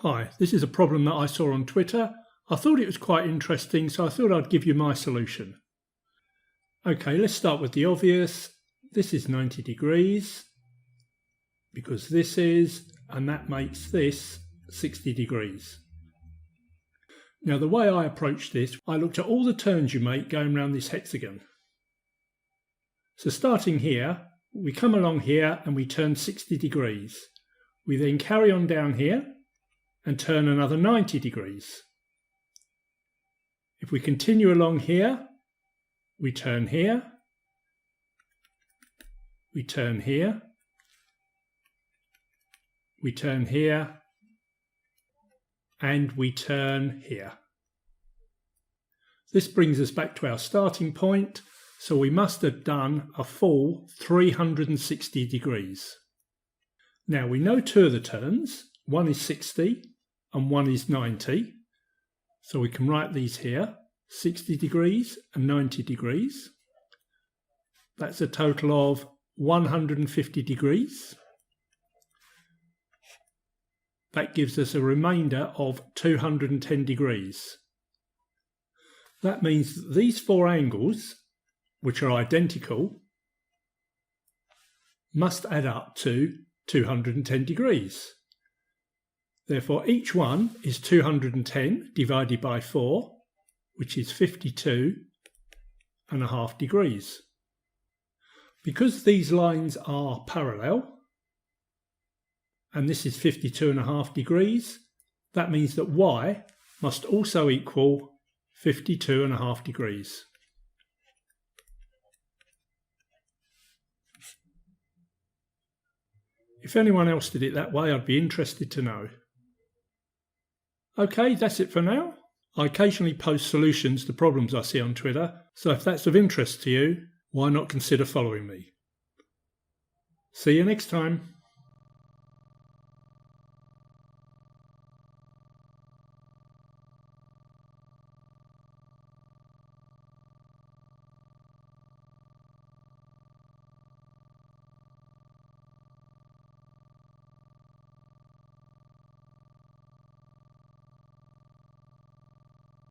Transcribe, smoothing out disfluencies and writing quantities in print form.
Hi, this is a problem that I saw on Twitter. I thought it was quite interesting, so I thought I'd give you my solution. Okay, let's start with the obvious. This is 90 degrees because this is, and that makes this 60 degrees. Now the way I approached this, I looked at all the turns you make going around this hexagon. So starting here, we come along here and we turn 60 degrees. We then carry on down here and turn another 90 degrees. If we continue along here, we turn here, we turn here, we turn here, and we turn here. This brings us back to our starting point, so we must have done a full 360 degrees. Now we know two of the turns, one is 60 and one is 90, so we can write these here, 60 degrees and 90 degrees. That's a total of 150 degrees. That gives us a remainder of 210 degrees. That means that these four angles, which are identical, must add up to 210 degrees. Therefore, each one is 210 divided by 4, which is 52.5 degrees. Because these lines are parallel, and this is 52.5 degrees, that means that y must also equal 52.5 degrees. If anyone else did it that way, I'd be interested to know. Okay, that's it for now. I occasionally post solutions to problems I see on Twitter, so if that's of interest to you, why not consider following me? See you next time.